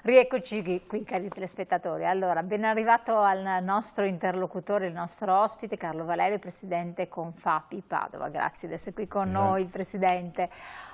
Rieccoci qui, cari telespettatori. Allora, ben arrivato al nostro interlocutore, il nostro ospite, Carlo Valerio, presidente Confapi Padova. Grazie di essere qui con noi, Presidente.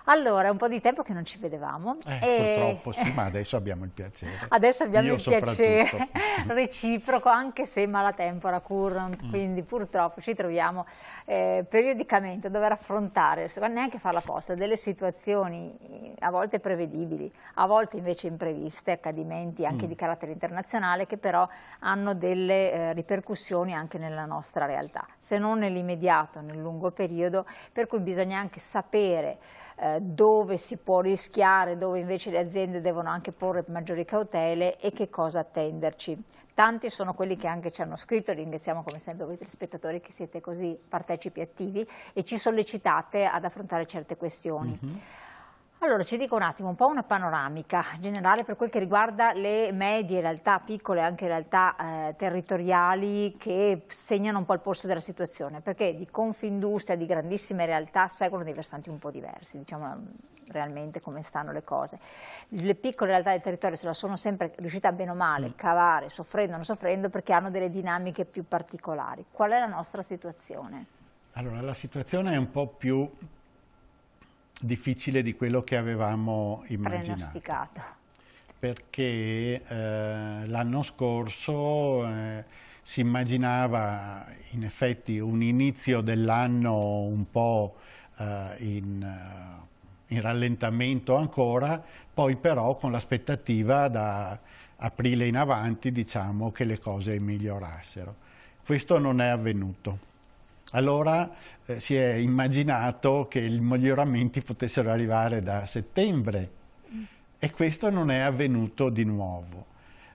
Allora, è un po' di tempo che non ci vedevamo. Purtroppo sì, ma adesso abbiamo il piacere. Adesso abbiamo il piacere reciproco, anche se maltempora current, quindi purtroppo ci troviamo periodicamente a dover affrontare, neanche farla apposta, delle situazioni a volte prevedibili, a volte invece impreviste, accadimenti anche di carattere internazionale che però hanno delle ripercussioni anche nella nostra realtà, se non nell'immediato, nel lungo periodo, per cui bisogna anche sapere dove si può rischiare, dove invece le aziende devono anche porre maggiori cautele e che cosa attenderci. Tanti sono quelli che anche ci hanno scritto, ringraziamo come sempre voi telespettatori che siete così partecipi attivi e ci sollecitate ad affrontare certe questioni. Allora ci dica un attimo, un po' una panoramica generale per quel che riguarda le medie realtà, piccole anche realtà territoriali che segnano un po' il polso della situazione, perché di Confindustria, di grandissime realtà seguono dei versanti un po' diversi, diciamo realmente come stanno le cose. Le piccole realtà del territorio se la sono sempre riuscite a bene o male cavare, soffrendo o non soffrendo, perché hanno delle dinamiche più particolari. Qual è la nostra situazione? Allora, la situazione è un po' più difficile di quello che avevamo immaginato, perché l'anno scorso si immaginava in effetti un inizio dell'anno un po' in rallentamento ancora, poi però con l'aspettativa da aprile in avanti, diciamo, che le cose migliorassero. Questo non è avvenuto. Allora si è immaginato che i miglioramenti potessero arrivare da settembre e questo non è avvenuto di nuovo.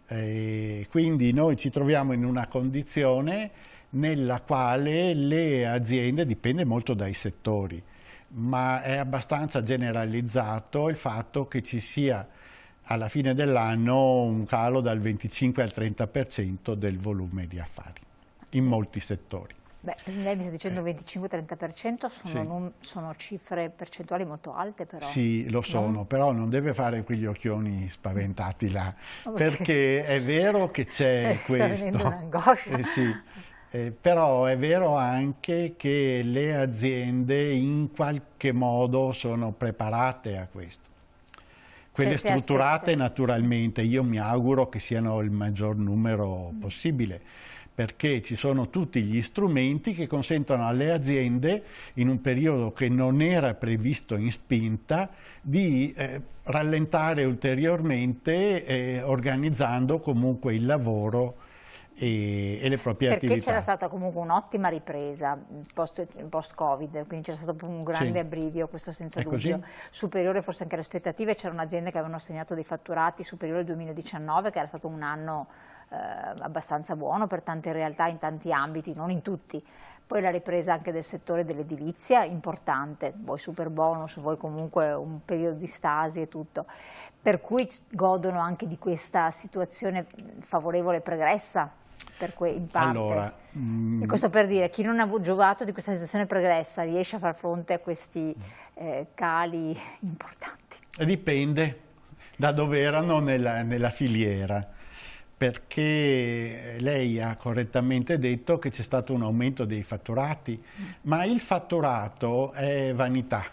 Quindi noi ci troviamo in una condizione nella quale le aziende, dipende molto dai settori, ma è abbastanza generalizzato il fatto che ci sia alla fine dell'anno un calo dal 25 al 30% del volume di affari in molti settori. Beh, lei mi sta dicendo 25-30%, sono cifre percentuali molto alte però. Sì, lo sono, però non deve fare quegli occhioni spaventati là, perché è vero che c'è questo. Sta venendo un'angoscia. Però è vero anche che le aziende in qualche modo sono preparate a questo. Quelle strutturate naturalmente, io mi auguro che siano il maggior numero possibile, perché ci sono tutti gli strumenti che consentono alle aziende, in un periodo che non era previsto in spinta, di rallentare ulteriormente organizzando comunque il lavoro e le proprie attività. Perché c'era stata comunque un'ottima ripresa post-Covid, quindi c'era stato un grande abbrivio, questo senza dubbio, superiore forse anche alle aspettative. C'era un'azienda che avevano segnato dei fatturati superiori al 2019, che era stato un anno abbastanza buono per tante realtà in tanti ambiti, non in tutti. Poi la ripresa anche del settore dell'edilizia, importante, voi super bonus, voi comunque un periodo di stasi e tutto, per cui godono anche di questa situazione favorevole pregressa, in parte. Allora, e questo per dire, chi non ha giovato di questa situazione pregressa riesce a far fronte a questi cali importanti? Dipende da dove erano nella filiera, perché lei ha correttamente detto che c'è stato un aumento dei fatturati, ma il fatturato è vanità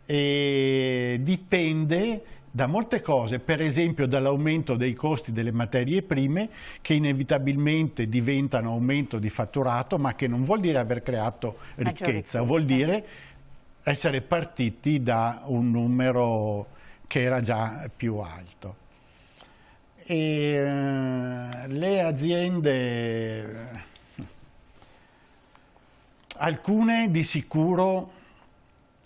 e dipende da molte cose, per esempio dall'aumento dei costi delle materie prime che inevitabilmente diventano aumento di fatturato, ma che non vuol dire aver creato ricchezza, vuol dire essere partiti da un numero che era già più alto. E le aziende, alcune di sicuro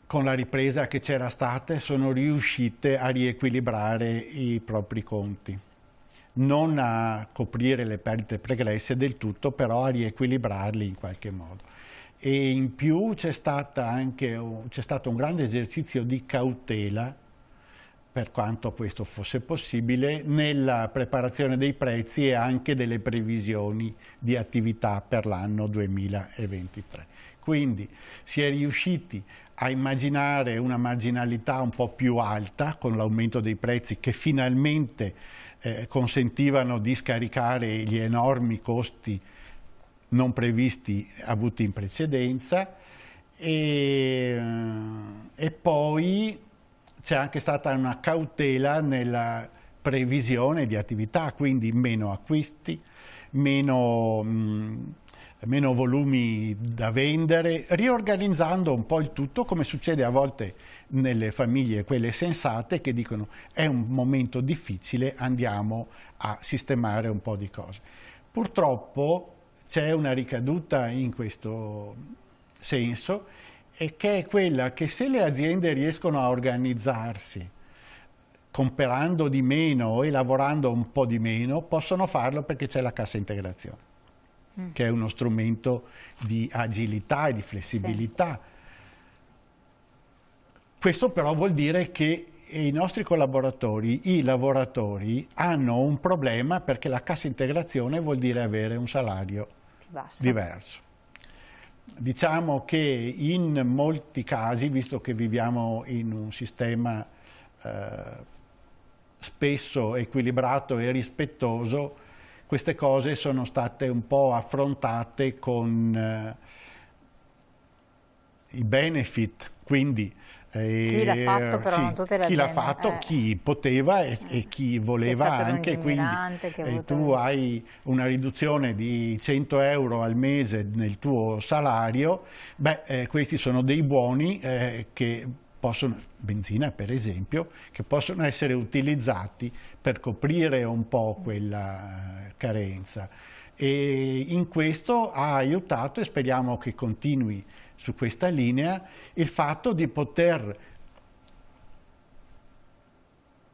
con la ripresa che c'era stata sono riuscite a riequilibrare i propri conti, non a coprire le perdite pregresse del tutto, però a riequilibrarli in qualche modo. E in più c'è stato un grande esercizio di cautela, per quanto questo fosse possibile, nella preparazione dei prezzi e anche delle previsioni di attività per l'anno 2023. Quindi si è riusciti a immaginare una marginalità un po' più alta con l'aumento dei prezzi che finalmente consentivano di scaricare gli enormi costi non previsti avuti in precedenza, e poi c'è anche stata una cautela nella previsione di attività, quindi meno acquisti, meno volumi da vendere, riorganizzando un po' il tutto, come succede a volte nelle famiglie, quelle sensate, che dicono è un momento difficile, andiamo a sistemare un po' di cose. Purtroppo c'è una ricaduta in questo senso, e che è quella che se le aziende riescono a organizzarsi comprando di meno e lavorando un po' di meno, possono farlo perché c'è la cassa integrazione, che è uno strumento di agilità e di flessibilità. Sì. Questo però vuol dire che i nostri collaboratori, i lavoratori, hanno un problema, perché la cassa integrazione vuol dire avere un salario diverso. Diciamo che in molti casi, visto che viviamo in un sistema spesso equilibrato e rispettoso, queste cose sono state un po' affrontate con i benefit, quindi chi l'ha fatto, però sì, non tutte le chi l'ha aziende, fatto, chi poteva e chi voleva anche, quindi tu hai una riduzione di 100 euro al mese nel tuo salario, questi sono dei buoni che possono, benzina per esempio, che possono essere utilizzati per coprire un po' quella carenza, e in questo ha aiutato, e speriamo che continui su questa linea, il fatto di poter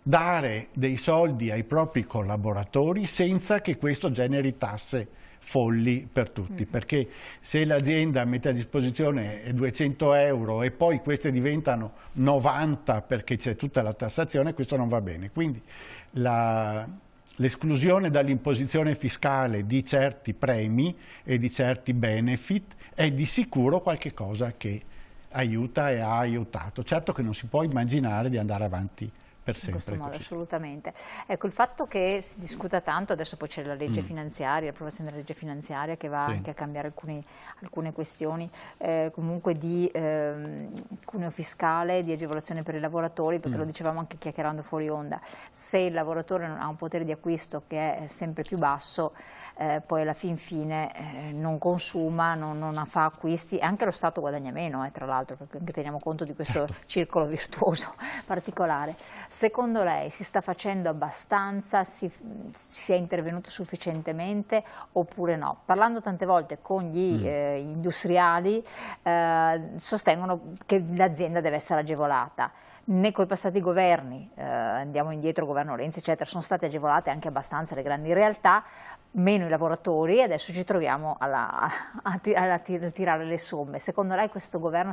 dare dei soldi ai propri collaboratori senza che questo generi tasse folli per tutti, perché se l'azienda mette a disposizione 200 euro e poi queste diventano 90 perché c'è tutta la tassazione, questo non va bene. Quindi l'esclusione dall'imposizione fiscale di certi premi e di certi benefit è di sicuro qualche cosa che aiuta e ha aiutato. Certo che non si può immaginare di andare avanti per sempre. In questo modo, assolutamente. Ecco, il fatto che si discuta tanto, adesso poi c'è la legge finanziaria, l'approvazione della legge finanziaria che va anche a cambiare alcune questioni, comunque di cuneo fiscale, di agevolazione per i lavoratori, perché lo dicevamo anche chiacchierando fuori onda, se il lavoratore non ha un potere di acquisto che è sempre più basso, poi alla fine non consuma, non fa acquisti, e anche lo Stato guadagna meno, tra l'altro, perché anche teniamo conto di questo circolo virtuoso particolare. Secondo lei si sta facendo abbastanza, si è intervenuto sufficientemente oppure no? Parlando tante volte con gli industriali, sostengono che l'azienda deve essere agevolata. Né coi passati governi, andiamo indietro, governo Renzi eccetera, sono state agevolate anche abbastanza le grandi realtà, meno i lavoratori, e adesso ci troviamo a tirare le somme. Secondo lei questo governo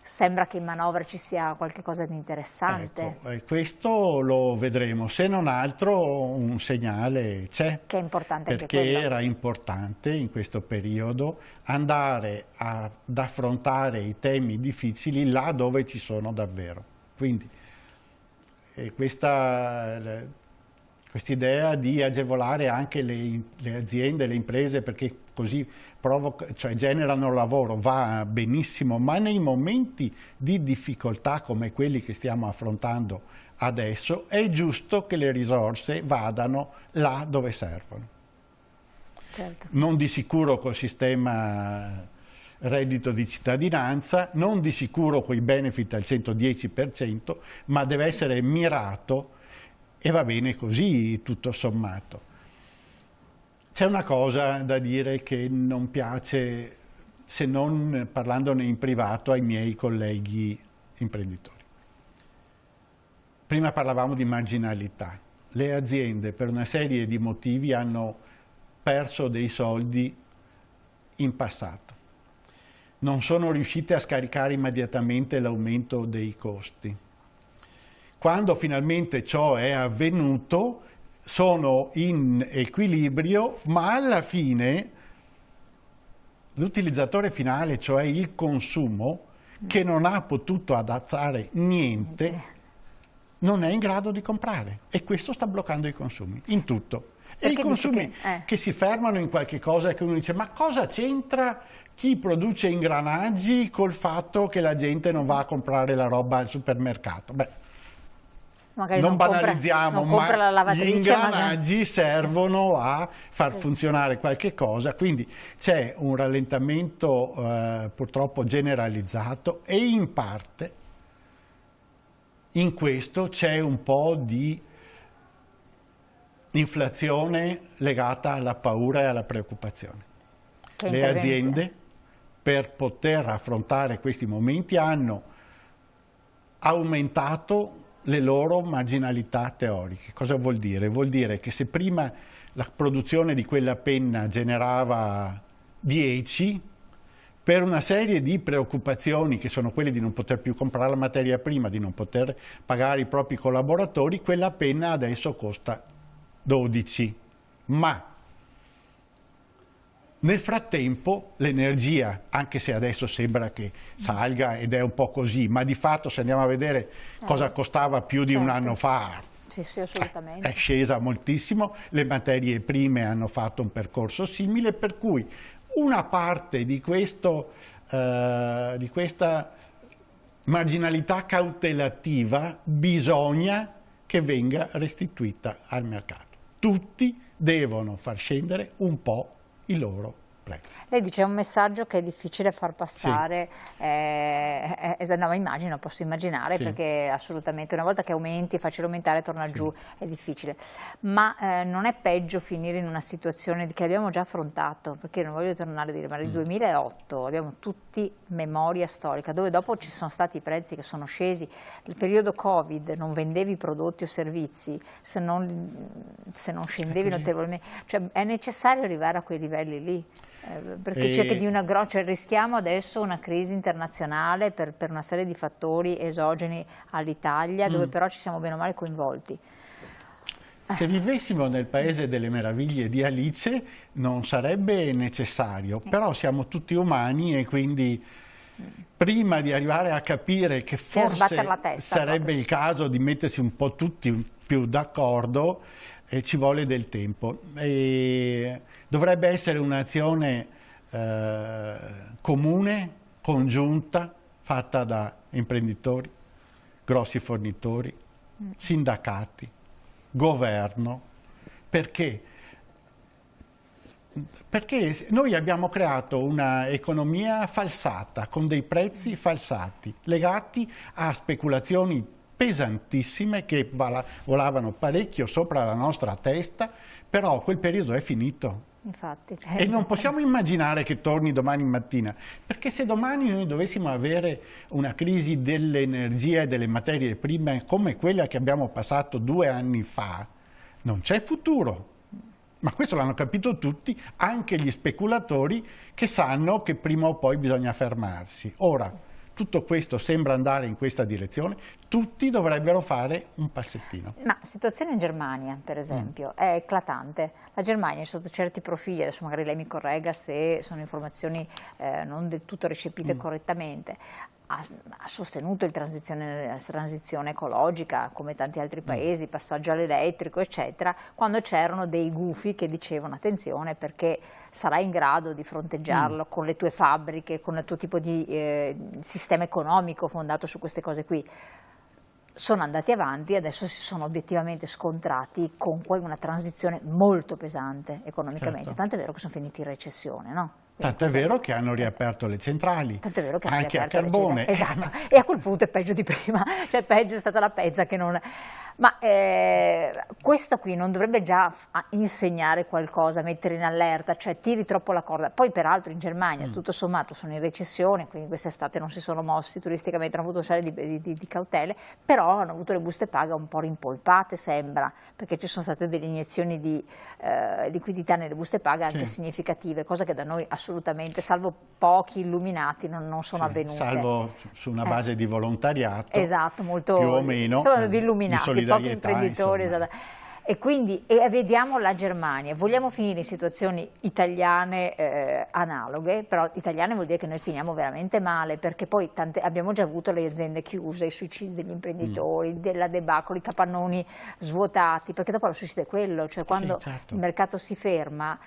sembra che in manovra ci sia qualche cosa di interessante? Ecco, questo lo vedremo, se non altro un segnale c'è, che è importante, perché anche era importante in questo periodo andare ad affrontare i temi difficili là dove ci sono davvero. Quindi quest'idea di agevolare anche le aziende, le imprese, perché così generano lavoro, va benissimo, ma nei momenti di difficoltà come quelli che stiamo affrontando adesso è giusto che le risorse vadano là dove servono. Certo. Non di sicuro col sistema reddito di cittadinanza, non di sicuro con i benefit al 110%, ma deve essere mirato, e va bene così tutto sommato. C'è una cosa da dire che non piace, se non parlandone in privato, ai miei colleghi imprenditori. Prima parlavamo di marginalità. Le aziende per una serie di motivi hanno perso dei soldi in passato. Non sono riuscite a scaricare immediatamente l'aumento dei costi. Quando finalmente ciò è avvenuto, sono in equilibrio, ma alla fine l'utilizzatore finale, cioè il consumo, che non ha potuto adattare niente, non è in grado di comprare, e questo sta bloccando i consumi, in tutto. E i consumi che si fermano in qualche cosa, che uno dice: ma cosa c'entra chi produce ingranaggi col fatto che la gente non va a comprare la roba al supermercato? Beh, magari non banalizziamo, ma gli ingranaggi servono a far funzionare qualche cosa, quindi c'è un rallentamento purtroppo generalizzato, e in parte in questo c'è un po' di inflazione legata alla paura e alla preoccupazione. Le aziende, per poter affrontare questi momenti, hanno aumentato le loro marginalità teoriche. Cosa vuol dire? Vuol dire che se prima la produzione di quella penna generava 10, per una serie di preoccupazioni che sono quelle di non poter più comprare la materia prima, di non poter pagare i propri collaboratori, quella penna adesso costa 12. Ma nel frattempo l'energia, anche se adesso sembra che salga ed è un po' così, ma di fatto, se andiamo a vedere cosa costava più di un anno fa, sì, assolutamente, è scesa moltissimo, le materie prime hanno fatto un percorso simile, per cui una parte di questa marginalità cautelativa bisogna che venga restituita al mercato. Tutti devono far scendere un po' i loro prezzi. Lei dice un messaggio che è difficile far passare, sì. No, immagino, posso immaginare, sì. Perché assolutamente una volta che aumenti, facile aumentare, torna giù, è difficile. Ma non è peggio finire in una situazione che abbiamo già affrontato, perché non voglio tornare a dire, ma nel 2008 abbiamo tutti memoria storica, dove dopo ci sono stati i prezzi che sono scesi. Nel periodo Covid non vendevi prodotti o servizi se non scendevi notevolmente, cioè è necessario arrivare a quei livelli lì. Perché rischiamo adesso una crisi internazionale per una serie di fattori esogeni all'Italia, dove però ci siamo bene o male coinvolti. Se vivessimo nel paese delle meraviglie di Alice non sarebbe necessario, però siamo tutti umani, e quindi prima di arrivare a capire che forse sarebbe il caso di mettersi un po' tutti più d'accordo, ci vuole del tempo. Dovrebbe essere un'azione comune, congiunta, fatta da imprenditori, grossi fornitori, sindacati, governo. Perché noi abbiamo creato una economia falsata, con dei prezzi falsati, legati a speculazioni pesantissime che volavano parecchio sopra la nostra testa, però quel periodo è finito. Infatti, e non possiamo immaginare che torni domani mattina, perché se domani noi dovessimo avere una crisi dell'energia e delle materie prime come quella che abbiamo passato 2 anni fa, non c'è futuro. Ma questo l'hanno capito tutti, anche gli speculatori, che sanno che prima o poi bisogna fermarsi. Ora, tutto questo sembra andare in questa direzione, tutti dovrebbero fare un passettino. Ma la situazione in Germania, per esempio, è eclatante. La Germania, sotto certi profili, adesso magari lei mi corregga se sono informazioni non del tutto recepite correttamente, ha sostenuto la transizione ecologica, come tanti altri paesi, passaggio all'elettrico, eccetera, quando c'erano dei gufi che dicevano: attenzione, perché sarai in grado di fronteggiarlo con le tue fabbriche, con il tuo tipo di sistema economico fondato su queste cose qui. Sono andati avanti, adesso si sono obiettivamente scontrati con una transizione molto pesante economicamente, certo. Tanto è vero che sono finiti in recessione, no? Tanto è vero che hanno riaperto le centrali, tanto è vero che anche a carbone. Esatto, e a quel punto è peggio di prima, cioè peggio è stata la pezza che non... Ma questo qui non dovrebbe già insegnare qualcosa, mettere in allerta, cioè tiri troppo la corda. Poi peraltro in Germania tutto sommato sono in recessione, quindi quest'estate non si sono mossi turisticamente, hanno avuto una serie di cautele, però hanno avuto le buste paga un po' rimpolpate, sembra, perché ci sono state delle iniezioni di liquidità nelle buste paga anche significative, cosa che da noi assolutamente, salvo pochi illuminati, non sono avvenute. Salvo su una base di volontariato, esatto, molto più o meno, di illuminati, pochi imprenditori. Esatto. E quindi vediamo la Germania. Vogliamo finire in situazioni italiane analoghe, però italiane vuol dire che noi finiamo veramente male, perché poi abbiamo già avuto le aziende chiuse, i suicidi degli imprenditori, della debacle, i capannoni svuotati, perché dopo lo suicidio è quello, cioè quando il mercato si ferma,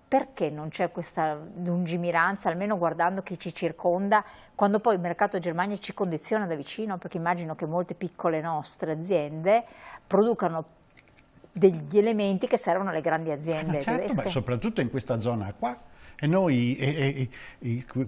perché non c'è questa lungimiranza, almeno guardando chi ci circonda, quando poi il mercato Germania ci condiziona da vicino, perché immagino che molte piccole nostre aziende producano degli elementi che servono alle grandi aziende tedesche. Soprattutto in questa zona qua. E noi,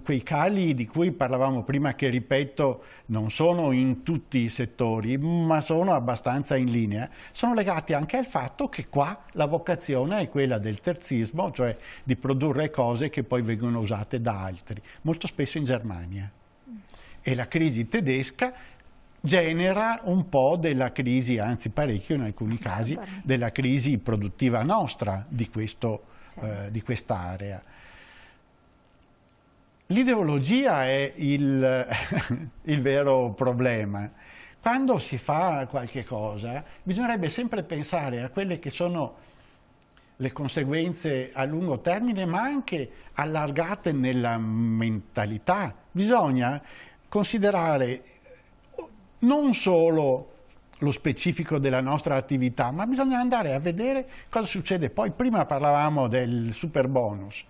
quei cali di cui parlavamo prima, che ripeto, non sono in tutti i settori, ma sono abbastanza in linea, sono legati anche al fatto che qua la vocazione è quella del terzismo, cioè di produrre cose che poi vengono usate da altri, molto spesso in Germania. E la crisi tedesca genera un po' della crisi, anzi parecchio in alcuni casi, della crisi produttiva nostra di quest'area. L'ideologia è il vero problema. Quando si fa qualche cosa bisognerebbe sempre pensare a quelle che sono le conseguenze a lungo termine, ma anche allargate nella mentalità. Bisogna considerare non solo lo specifico della nostra attività, ma bisogna andare a vedere cosa succede. Poi prima parlavamo del super bonus.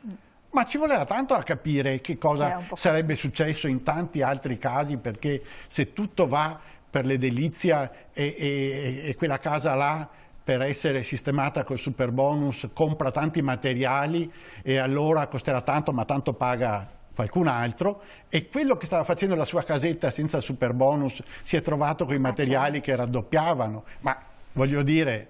Ma ci voleva tanto a capire che cosa sarebbe successo in tanti altri casi, perché se tutto va per l'edilizia e quella casa là, per essere sistemata col super bonus, compra tanti materiali e allora costerà tanto, ma tanto paga qualcun altro, e quello che stava facendo la sua casetta senza super bonus si è trovato con i materiali che raddoppiavano. Ma voglio dire,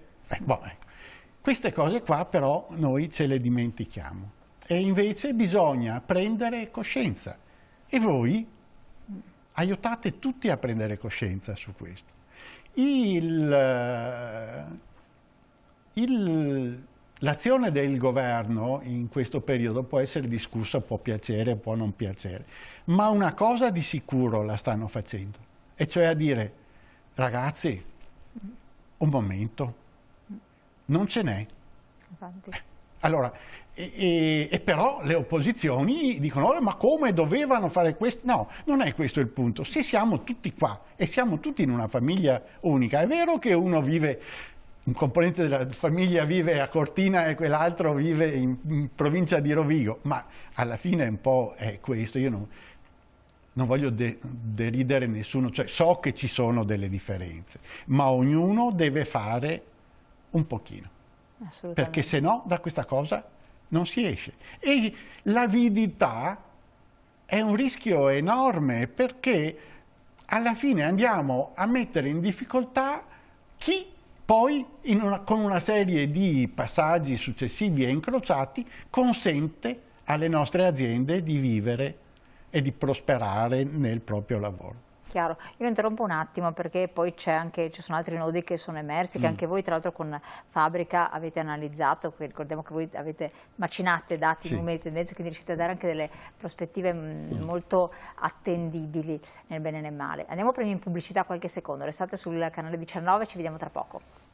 queste cose qua però noi ce le dimentichiamo. E invece bisogna prendere coscienza, e voi aiutate tutti a prendere coscienza su questo. L'azione del governo in questo periodo può essere discussa, può piacere, può non piacere, ma una cosa di sicuro la stanno facendo, e cioè a dire: ragazzi, un momento, non ce n'è. Allora, però le opposizioni dicono: ma come dovevano fare questo? No, non è questo il punto. Se siamo tutti qua e siamo tutti in una famiglia unica, è vero che un componente della famiglia vive a Cortina e quell'altro vive in provincia di Rovigo, ma alla fine un po' è questo. Io non voglio deridere nessuno, cioè so che ci sono delle differenze, ma ognuno deve fare un pochino. Perché se no da questa cosa non si esce. E l'avidità è un rischio enorme, perché alla fine andiamo a mettere in difficoltà chi poi con una serie di passaggi successivi e incrociati consente alle nostre aziende di vivere e di prosperare nel proprio lavoro. Chiaro. Io interrompo un attimo, perché poi ci sono altri nodi che sono emersi, che anche voi tra l'altro con Fabbrica avete analizzato. Ricordiamo che voi avete macinate dati, numeri, tendenze, quindi riuscite a dare anche delle prospettive molto attendibili nel bene e nel male. Andiamo prima in pubblicità qualche secondo, restate sul canale 19, ci vediamo tra poco.